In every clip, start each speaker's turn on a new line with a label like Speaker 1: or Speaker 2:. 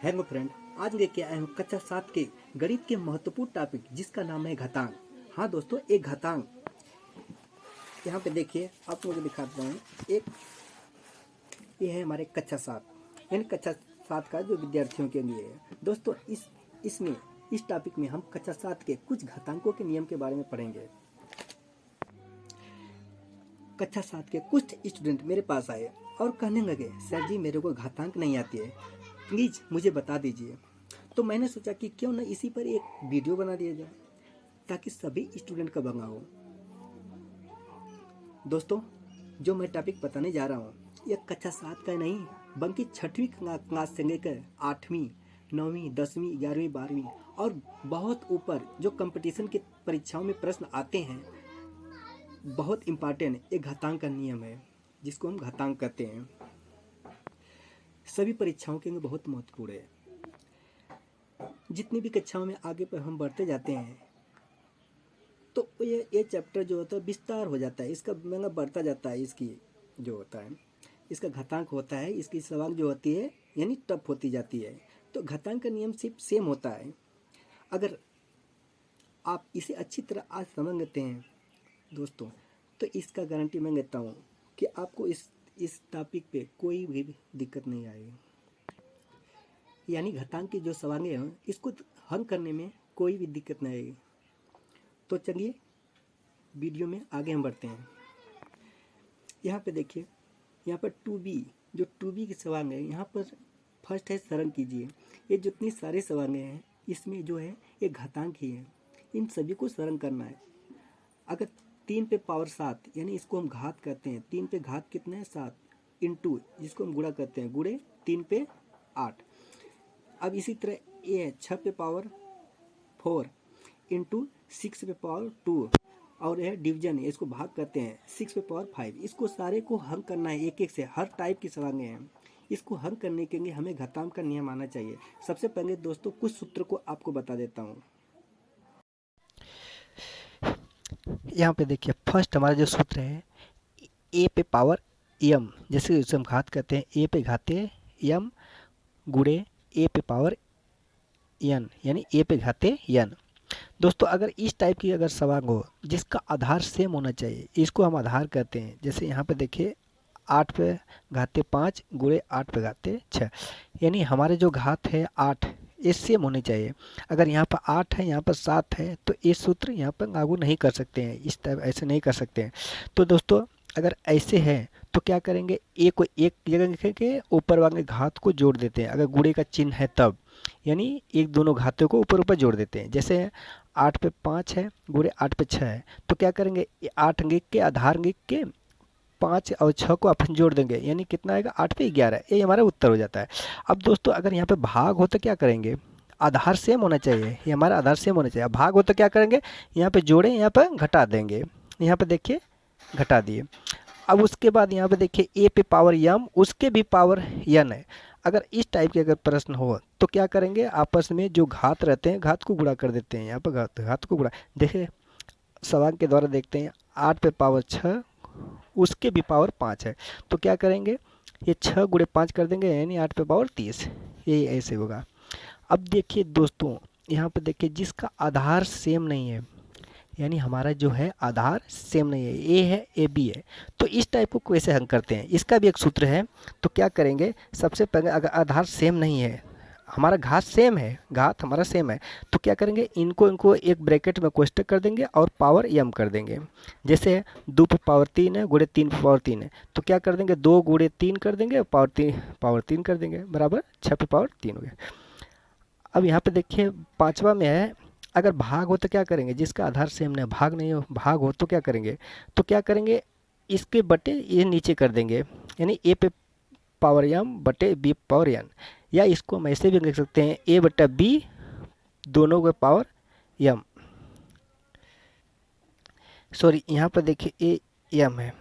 Speaker 1: Hello friend, आज लेके आए हूँ कक्षा 7 के गणित के महत्वपूर्ण टॉपिक जिसका नाम है घातांक। हाँ दोस्तों, एक घातांक। यहाँ पे देखिए, आप लोगों को दिखाता हूँ। एक ये है हमारे कक्षा 7, यानी कक्षा 7 का जो विद्यार्थियों के लिए है। दोस्तों इस टॉपिक में हम कक्षा 7 के कुछ घातांकों के नियम के बारे में पढ़ेंगे। कक्षा 7 के कुछ स्टूडेंट मेरे पास आए और कहने लगे, सर जी मेरे को घातांक नहीं आती है, प्लीज़ मुझे बता दीजिए। तो मैंने सोचा कि क्यों ना इसी पर एक वीडियो बना दिया जाए ताकि सभी स्टूडेंट का भला हो। दोस्तों, जो मैं टॉपिक बताने जा रहा हूँ यह कक्षा 7 का नहीं बल्कि 6वीं क्लास से लेकर 8वीं, 9वीं, 10वीं, 11वीं, 12वीं और बहुत ऊपर जो कंपटीशन की परीक्षाओं में प्रश्न आते हैं, बहुत इम्पॉर्टेंट एक घातांक का नियम है जिसको हम घातांक कहते हैं। सभी परीक्षाओं के लिए बहुत महत्वपूर्ण है। जितनी भी कक्षाओं में आगे पर हम बढ़ते जाते हैं तो ये चैप्टर जो होता है विस्तार हो जाता है, इसका मतलब बढ़ता जाता है। इसकी जो होता है इसका घातांक होता है, इसकी सवाल जो होती है यानी टफ होती जाती है। तो घातांक का नियम सिर्फ सेम होता है। अगर आप इसे अच्छी तरह आज समझ लेते हैं दोस्तों, तो इसका गारंटी मैं लेता हूँ कि आपको इस टॉपिक पे कोई भी दिक्कत नहीं आएगी। यानी घातांक की जो सवालें हैं इसको हल करने में कोई भी दिक्कत नहीं आएगी। तो चलिए वीडियो में आगे हम बढ़ते हैं। यहाँ पे देखिए, यहाँ पर 2b जो 2b की सवाल है, यहाँ पर फर्स्ट है सरल कीजिए। ये जितनी सारे सवालें हैं इसमें जो है ये घातांक ही है, इन सभी को सरल करना है। अगर 3 पे पावर 7 यानी इसको हम घात कहते हैं, 3 पे घात कितने हैं 7 इंटू जिसको हम गुणा कहते हैं, गुणे 3 पे 8। अब इसी तरह ये है 6 पे पावर 4 इंटू 6 पे पावर 2 और यह डिवीजन है, इसको भाग करते हैं 6 पे पावर 5। इसको सारे को हल करना है एक एक से, हर टाइप की सवालें हैं। इसको हल करने के लिए हमें घातांक का नियम आना चाहिए। सबसे पहले दोस्तों कुछ सूत्र को आपको बता देता हूँ। यहाँ पे देखिए, फर्स्ट हमारा जो सूत्र है ए पे पावर एम, जैसे उसे हम घात कहते हैं, ए पे घाते एम गुणे ए पे पावर एन, यानी ए पे घाते एन। दोस्तों अगर इस टाइप की अगर सवाल हो जिसका आधार सेम होना चाहिए, इसको हम आधार कहते हैं। जैसे यहाँ पे देखिए 8 पे घाते 5 गुणे 8 पे घाते 6, यानी हमारे जो घात है 8 ये सेम होने चाहिए। अगर यहाँ पर 8 है, यहाँ पर 7 है, तो ये सूत्र यहाँ पर लागू नहीं कर सकते हैं, इस टाइप ऐसे नहीं कर सकते हैं। तो दोस्तों अगर ऐसे है तो क्या करेंगे, ए को एक जगह लिख के ऊपर वाले घात को जोड़ देते हैं। अगर गुणे का चिन्ह है तब, यानी एक दोनों घातों को ऊपर ऊपर जोड़ देते हैं। जैसे 8 पे 5 है गुणे 8 पे 6 है, तो क्या करेंगे 8 लिख के आधार लिख के 5 और 6 को अपन जोड़ देंगे, यानी कितना आएगा 8 पे 11, ये हमारा उत्तर हो जाता है। अब दोस्तों अगर यहाँ पे भाग हो तो क्या करेंगे, आधार सेम होना चाहिए, ये हमारा आधार सेम होना चाहिए। भाग हो तो क्या करेंगे, यहाँ पे जोड़े, यहाँ पे घटा देंगे। यहाँ पे देखिए घटा दिए। अब उसके बाद यहाँ पे देखिए ए पे पावर एम, उसके भी पावर एन है। अगर इस टाइप के अगर प्रश्न हो तो क्या करेंगे, आपस में जो घात रहते हैं घात को गुणा कर देते हैं। यहाँ पर घात को गुणा, देखिए सवाल के द्वारा देखते हैं 8 पे पावर 6 उसके भी पावर 5 है, तो क्या करेंगे ये 6 गुणे 5 कर देंगे, यानी 8 पे पावर 30, यही ऐसे होगा। अब देखिए दोस्तों, यहाँ पे देखिए जिसका आधार सेम नहीं है, यानी हमारा जो है आधार सेम नहीं है, ए है ए बी है, तो इस टाइप को कैसे हल करते हैं, इसका भी एक सूत्र है। तो क्या करेंगे, सबसे पहले अगर आधार सेम नहीं है, हमारा घात सेम है, घात हमारा सेम है, तो क्या करेंगे इनको एक ब्रैकेट में कोष्टक कर देंगे और पावर एम कर देंगे। जैसे 2 पे पावर 3 है गुणे 3 पे पावर 3 है, तो क्या कर देंगे 2 गुणे 3 कर देंगे, पावर 3 कर देंगे, बराबर 6 पे पावर 3 हो गया। अब यहाँ पे देखिए 5वां में है, अगर भाग हो तो क्या करेंगे, जिसका आधार सेम नहीं, भाग नहीं हो, भाग हो तो क्या करेंगे, तो क्या करेंगे इसके बटे ये नीचे कर देंगे, यानी ए पे पावर एम बटे बी पावर एन, या इसको हम ऐसे भी लिख सकते हैं ए बटा बी दोनों के पावर एम। सॉरी, यहाँ पर देखिए ए एम है,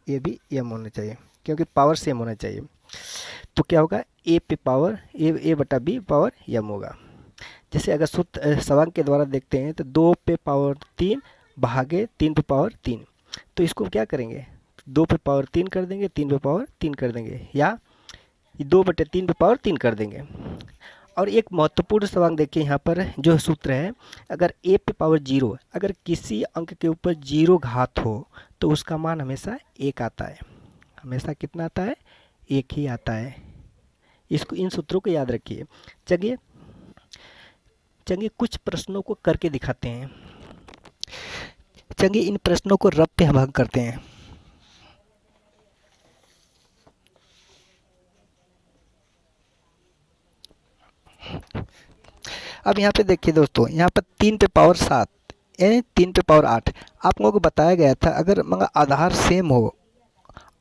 Speaker 1: ये भी एम होना चाहिए क्योंकि पावर सेम होना चाहिए। तो क्या होगा, ए पे पावर ए बटा बी पावर एम होगा। जैसे अगर सूत्र सवाल के द्वारा देखते हैं तो 2 पे पावर 3 भागे 3 पे पावर 3, तो इसको क्या करेंगे 2 पे पावर 3 कर देंगे, 3 पे पावर 3 कर देंगे, या 2 बटे 3 पे पावर 3 कर देंगे। और एक महत्वपूर्ण सवाल देखिए यहाँ पर जो सूत्र है, अगर ए पे पावर 0, अगर किसी अंक के ऊपर 0 घात हो तो उसका मान हमेशा 1 आता है। हमेशा कितना आता है? 1 ही आता है। इसको, इन सूत्रों को याद रखिए। चलिए चलिए कुछ प्रश्नों को करके दिखाते हैं। चलिए इन प्रश्नों को रब पे हम हल करते हैं। अब यहाँ पे देखिए दोस्तों, यहाँ पर 3 पे पावर 7 यानी 3 पे पावर 8 आप लोगों को बताया गया था। अगर मगर आधार सेम हो,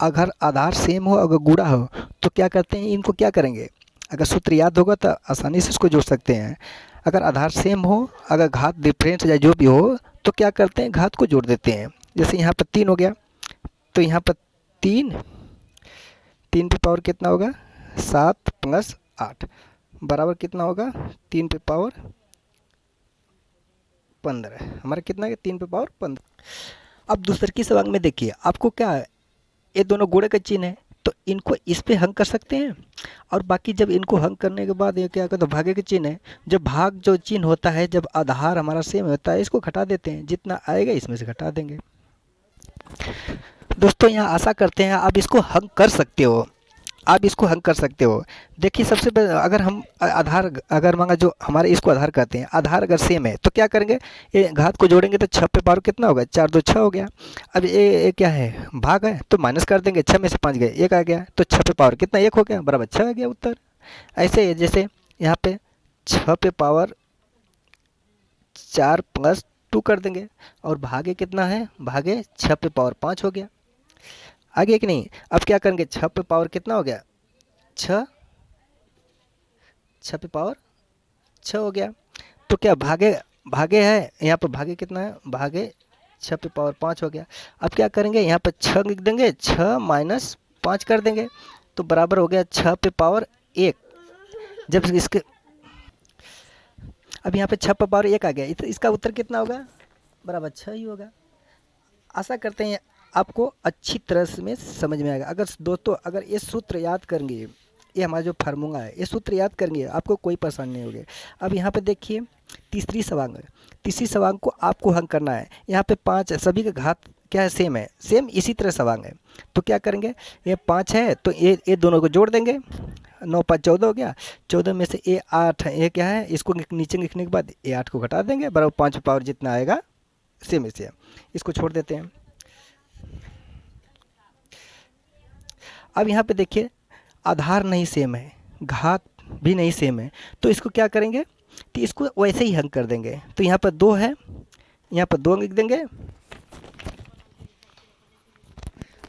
Speaker 1: अगर आधार सेम हो, अगर गुणा हो तो क्या करते हैं, इनको क्या करेंगे? अगर सूत्र याद होगा तो आसानी से इसको जोड़ सकते हैं। अगर आधार सेम हो, अगर घात डिफरेंस या जो भी हो तो क्या करते हैं, घात को जोड़ देते हैं। जैसे यहाँ पर 3 हो गया तो यहाँ पर 3 पे पावर कितना होगा? 7 प्लस 8 बराबर कितना होगा? 3 पे पावर 15। हमारा कितना है? 3 पे पावर 15। अब दूसरे की सवाल में देखिए, आपको क्या है, ये दोनों गुणे का चिन्ह है तो इनको इस पे हंग कर सकते हैं। और बाकी जब इनको हंग करने के बाद ये क्या करते हैं, भागे के चिन्ह है। जब भाग जो चिन्ह होता है, जब आधार हमारा सेम होता है, इसको घटा देते हैं। जितना आएगा इसमें से घटा देंगे। दोस्तों यहाँ आशा करते हैं आप इसको हंग कर सकते हो। आप इसको हल कर सकते हो। देखिए सबसे पहले अगर हम आधार, अगर मांगा जो हमारे इसको आधार कहते हैं, आधार अगर सेम है तो क्या करेंगे, ये घात को जोड़ेंगे तो 6 पे पावर कितना होगा? 4 2 6 हो गया। अब ये क्या है, भाग है तो माइनस कर देंगे। 6 में से 5 गए, 1 आ गया तो 6 पे पावर कितना? 1 हो गया, बराबर 6 आ गया उत्तर। ऐसे ही जैसे यहाँ पे 6 पे पावर 4 प्लस 2 कर देंगे और भागे कितना है, भागे 6 पे पावर 5 हो गया। आगे कि नहीं? अब क्या करेंगे, 6 पे पावर कितना हो गया? 6 पे पावर 6 हो गया। तो क्या भागे, भागे है यहाँ पर, भागे कितना है, भागे 6 पे पावर 5 हो गया। अब क्या करेंगे, यहाँ पर 6 लिख देंगे, 6 माइनस 5 कर देंगे तो बराबर हो गया 6 पे पावर 1। जब इसके, अब यहाँ पे 6 पे पावर 1 आ गया तो इसका उत्तर कितना होगा? बराबर 6 ही होगा। आशा करते हैं आपको अच्छी तरह से में समझ में आएगा। अगर दोस्तों अगर ये सूत्र याद करेंगे, ये हमारा जो फार्मूला है, ये सूत्र याद करेंगे, आपको कोई परेशानी नहीं होगी। अब यहाँ पे देखिए तीसरी सवाल है। तीसरी सवाल को आपको हल करना है। यहाँ पे 5 सभी का घात क्या है, सेम है, सेम इसी तरह सवाल है। तो क्या करेंगे, ये 5 है तो ये दोनों को जोड़ देंगे। 9 5 14 हो गया। 14 में से ये 8 है, ये क्या है, इसको नीचे लिखने के बाद ये 8 को घटा देंगे, बराबर 5 पावर जितना आएगा सेम इसे, इसको छोड़ देते हैं। अब यहाँ पे देखिए आधार नहीं सेम है, घात भी नहीं सेम है, तो इसको क्या करेंगे, तो इसको वैसे ही हल कर देंगे। तो यहाँ पर 2 है, यहाँ पर 2 लिख देंगे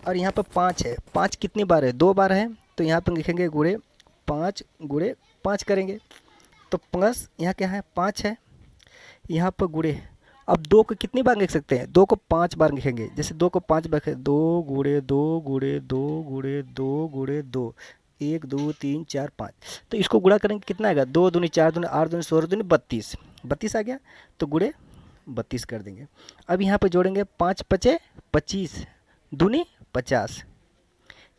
Speaker 1: और यहाँ पर 5 है। 5 कितनी बार है? 2 बार है। तो यहाँ पर लिखेंगे गुणे 5 करेंगे तो प्लस यहाँ क्या है, 5 है, यहाँ पर गुणे। अब 2 को कितनी बार लिख सकते हैं? 2 को 5 बार लिखेंगे। जैसे 2 को 5 बार, 2 गुणे 2 गुणे 2 गुणे 2 गुणे 2, 1 2 3 4 5। तो इसको गुणा करेंगे कितना आएगा? 2 दूनी 4 दूनी 8 दूनी 16 दूनी 32, 32 आ गया तो गुणे 32 कर देंगे। अब यहाँ पर जोड़ेंगे 5 पचे 25 दूनी 50,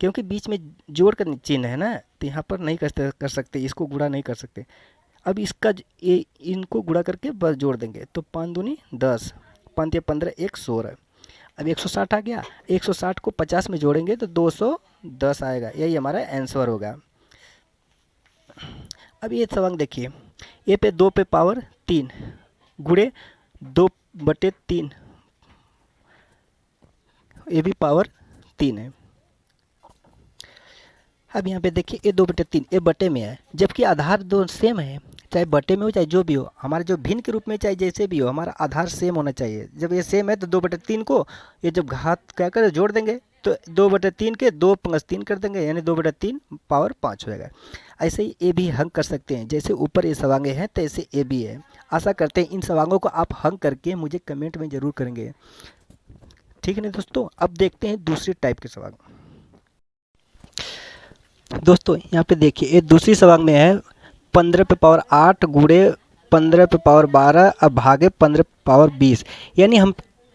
Speaker 1: क्योंकि बीच में जोड़ का चिन्ह है ना, तो यहाँ पर नहीं कर सकते, इसको गुणा नहीं कर सकते। अब इसका ये इनको गुणा करके बस जोड़ देंगे तो 5 दूनी 10, 5 15 1 16। अब 160 आ गया। 160 को 50 में जोड़ेंगे तो 210 आएगा। यही हमारा आंसर होगा। अब ये सवाल देखिए, ए पे 2 पे पावर 3 गुणे 2 बटे 3, ये भी पावर 3 है। अब यहाँ पे देखिए ये 2 बटे 3 ये बटे में है, जबकि आधार दो सेम है, चाहे बटे में हो चाहे जो भी हो, हमारे जो भिन्न के रूप में चाहे जैसे भी हो, हमारा आधार सेम होना चाहिए। जब ये सेम है तो 2 बटे 3 को ये जब घात क्या कर जोड़ देंगे तो 2 बटे 3 के 2 प्लस 3 कर देंगे, यानी 2 बटे 3 पावर 5 होएगा। ऐसे ही ए भी हल कर सकते हैं, जैसे ऊपर ये सवांगे हैं तो ऐसे ए भी है। आशा करते हैं इन सवालों को आप हल करके मुझे कमेंट में ज़रूर करेंगे, ठीक है ना दोस्तों। अब देखते हैं दूसरे टाइप के सवाल। दोस्तों यहाँ पे देखिए ये दूसरी सवाल में है 15 पे पावर 8 गुणे 15 पे पावर 12 अब भागे 15 पे पावर 20। यानी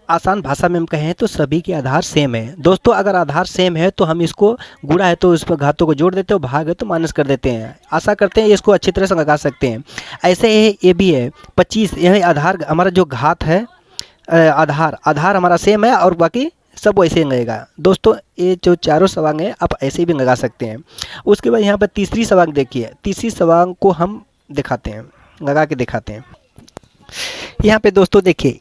Speaker 1: आसान भाषा में हम कहें तो सभी के आधार सेम है। दोस्तों अगर आधार सेम है तो हम इसको गुणा है तो उस पर घातों को जोड़ देते हैं, भाग है तो माइनस कर देते हैं। आशा करते हैं इसको अच्छी तरह से लगा सकते हैं। ऐसे ही ये भी है 25, यह आधार हमारा जो घात है, आधार हमारा सेम है और बाकी सब वैसे ही लगेगा। दोस्तों ये जो चारों सवांग हैं आप ऐसे भी लगा सकते हैं। उसके बाद यहाँ पर तीसरी सवांग देखिए, तीसरी सवांग को हम दिखाते हैं, लगा के दिखाते हैं। यहाँ पे दोस्तों देखिए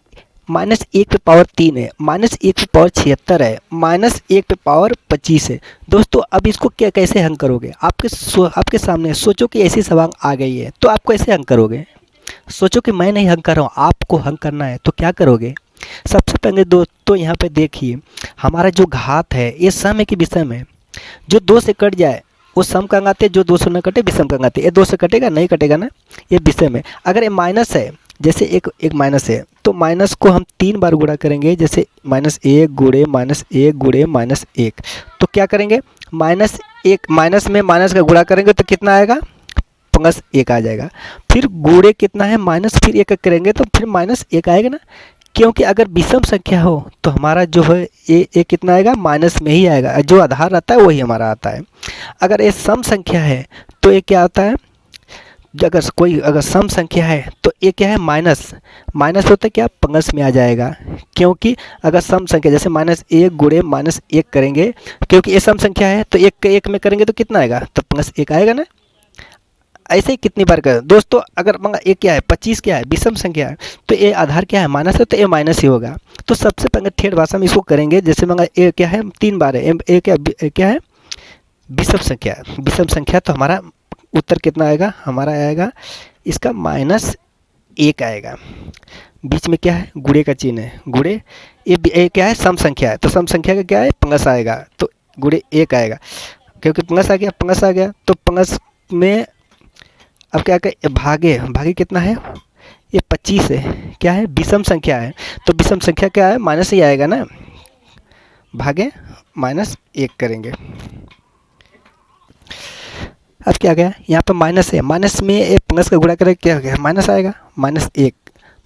Speaker 1: -1 पे पावर 3 है, -1 पे पावर 76 है, -1 पे पावर 25 है। दोस्तों अब इसको क्या कैसे हल करोगे? आपके सामने सोचो कि ऐसी सवांग आ गई है तो आप कैसे हल करोगे? सोचो कि मैं नहीं हल कर रहा हूँ, आपको हल करना है तो क्या करोगे? सबसे पहले दोस्तों यहाँ पे देखिए हमारा जो घात है ये सम है कि विषम है? जो 2 से कट जाए वो सम का अंग आते हैं, जो 2 से न कटे विषम का अंग आते हैं। ये 2 से कटेगा नहीं कटेगा ना, ये विषम है। अगर ये माइनस है, जैसे एक माइनस है तो माइनस को हम 3 बार गुणा करेंगे, जैसे -1 गुणे -1 गुणे -1। तो क्या करेंगे, -1 माइनस में माइनस का गुणा करेंगे तो कितना आएगा, +1 आ जाएगा। फिर गुणे कितना है माइनस, फिर 1 करेंगे तो फिर -1 आएगा ना, क्योंकि अगर विषम संख्या हो तो हमारा जो है ये कितना आएगा, माइनस में ही आएगा। जो आधार आता है वही हमारा आता है। अगर ये सम संख्या है तो ये क्या आता है, अगर सम संख्या है तो ये क्या है, माइनस होता है क्या, प्लस में आ जाएगा। क्योंकि अगर सम संख्या जैसे -1 गुणे -1 करेंगे, क्योंकि ये सम संख्या है तो 1 में करेंगे तो कितना आएगा, तो +1 आएगा ना। ऐसे ही कितनी बार करें दोस्तों, अगर मंगा ये क्या है, 25 क्या है, विषम संख्या है तो ये आधार क्या है, माइनस है तो ये माइनस ही होगा। तो सबसे पहले ठेठ भाषा में इसको करेंगे, जैसे मंगा ये क्या है 3 बार है, ये क्या है, विषम संख्या। विषम संख्या तो हमारा उत्तर कितना आएगा, हमारा आएगा इसका -1 आएगा। बीच में क्या है, गुणे का चिन्ह है, गुणे। ये क्या है, सम संख्या है तो सम संख्या का क्या है, प्लस आएगा तो गुणे 1 आएगा। क्योंकि प्लस आ गया तो प्लस में अब क्या करें, भागे कितना है, ये 25 है, क्या है, विषम संख्या है तो विषम संख्या क्या है, माइनस ही आएगा ना, भागे -1 करेंगे। अब क्या गया, यहाँ पर माइनस है, माइनस में एक प्लस का गुणा करें क्या हो गया, माइनस आएगा, -1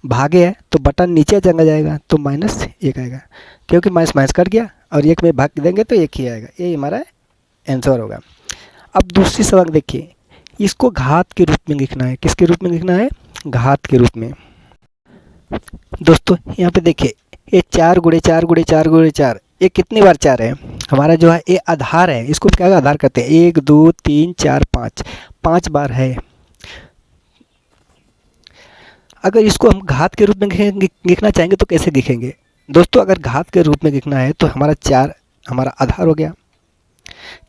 Speaker 1: भागे है तो बटन नीचे चला जाएगा तो -1 आएगा। क्योंकि माइनस कट गया और 1 में भाग देंगे तो 1 ही आएगा। ये हमारा आंसर होगा। अब दूसरी सवाल देखिए, इसको घात के रूप में लिखना है। किसके रूप में लिखना है, घात के रूप में। दोस्तों यहाँ पे देखिए ये 4 गुणे 4 गुणे 4 गुणे 4, ये कितनी बार 4 है, हमारा जो है ये आधार है। इसको क्या आधार करते हैं, 1 2 3 4 5 बार है। अगर इसको हम घात के रूप में लिखना चाहेंगे तो कैसे लिखेंगे दोस्तों? अगर घात के रूप में लिखना है तो हमारा 4 हमारा आधार हो गया,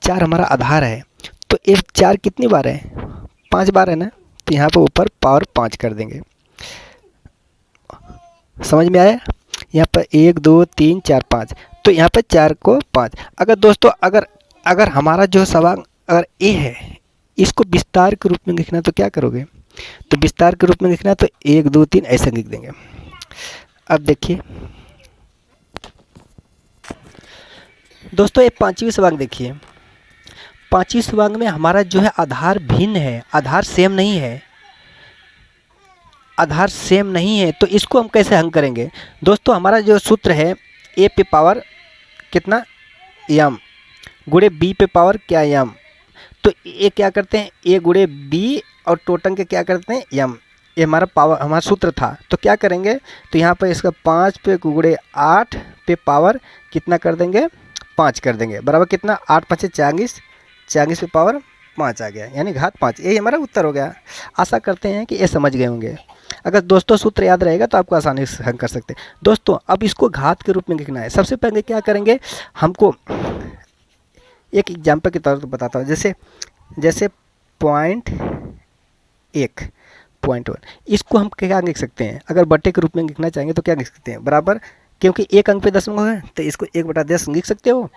Speaker 1: 4 हमारा आधार है तो ये 4 कितनी बार है, 5 बार है ना, तो यहाँ पर ऊपर पावर 5 कर देंगे। समझ में आया? यहाँ पर 1 2 3 4 5, तो यहाँ पर 4 को 5। अगर दोस्तों अगर हमारा जो सवाल अगर ए है, इसको विस्तार के रूप में लिखना तो क्या करोगे, तो विस्तार के रूप में लिखना तो 1 2 3 ऐसे लिख देंगे। अब देखिए दोस्तों ये 5वीं सवाल देखिए, 5वीं सवाल में हमारा जो है आधार भिन्न है, आधार सेम नहीं है, आधार सेम नहीं है। तो इसको हम कैसे हल करेंगे दोस्तों? हमारा जो सूत्र है ए पे पावर कितना m गुणे बी पे पावर क्या m, तो ये क्या करते हैं ए गुणे बी और टोटल के क्या करते हैं m, ये हमारा पावर हमारा सूत्र था। तो क्या करेंगे, तो यहाँ पर इसका 5 पे गुणे 8 पे पावर कितना कर देंगे, 5 कर देंगे, बराबर कितना 8 5 40, 40 पे पावर 5 आ गया, यानी घात 5। यही हमारा उत्तर हो गया। आशा करते हैं कि ये समझ गए होंगे। अगर दोस्तों सूत्र याद रहेगा तो आपको आसानी से हल कर सकते हैं। दोस्तों अब इसको घात के रूप में लिखना है। सबसे पहले क्या करेंगे, हमको एक एग्जाम्पल के तौर पर बताता हूँ। जैसे 0.1 इसको हम क्या लिख सकते हैं, अगर बट्टे के रूप में लिखना चाहेंगे तो क्या लिख सकते हैं, बराबर, क्योंकि 1 अंक पे दशमलव है तो इसको 1/10 लिख सकते हो।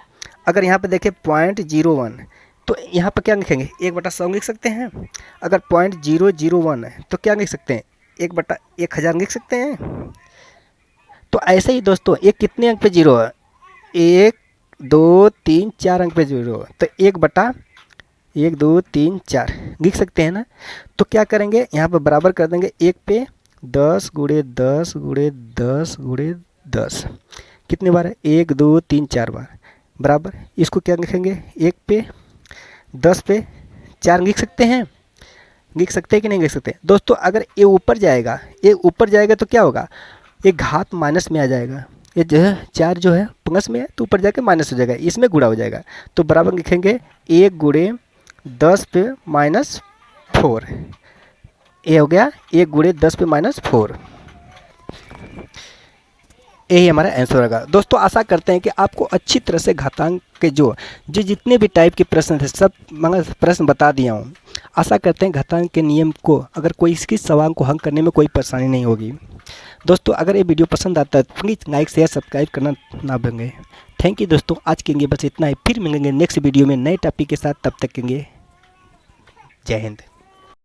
Speaker 1: अगर यहाँ पे देखें 0.01 तो यहाँ पर क्या लिखेंगे, 1/100 लिख सकते हैं। अगर 0.001 है तो क्या लिख सकते हैं, 1/1000 लिख सकते हैं। तो ऐसे ही दोस्तों ये कितने अंक पे 0 है, 1 2 3 4 अंक पे 0 है, तो 1 2 3 4 लिख सकते हैं ना। तो क्या करेंगे, यहाँ पर बराबर कर देंगे 1 पे 10 गुणे 10 गुणे 10 गुणे 10 कितने बार है, 1 2 3 4 बार, बराबर इसको क्या लिखेंगे, 1 पे 10 पे 4 लिख सकते हैं, लिख सकते हैं कि नहीं लिख सकते दोस्तों। अगर ये ऊपर जाएगा, ये ऊपर जाएगा तो क्या होगा, ये घात माइनस में आ जाएगा, ये जो है 4 जो है प्लस में है तो ऊपर जाके माइनस हो जाएगा, इसमें गुणा हो जाएगा। तो बराबर लिखेंगे 1 गुणे 10 पे -4, ये हो गया 1 गुणे 10 पे -4। यही हमारा आंसर होगा दोस्तों। आशा करते हैं कि आपको अच्छी तरह से घातांक के जो जितने भी टाइप के प्रश्न थे सब मगर प्रश्न बता दिया हूँ। आशा करते हैं घातांक के नियम को अगर कोई इसकी सवाल को हल करने में कोई परेशानी नहीं होगी। दोस्तों अगर ये वीडियो पसंद आता है तो प्लीज़ लाइक शेयर सब्सक्राइब करना ना भूलें। थैंक यू दोस्तों, आज के लिए बस इतना ही, फिर मिलेंगे नेक्स्ट वीडियो में नए टॉपिक के साथ, तब तक के लिए जय हिंद।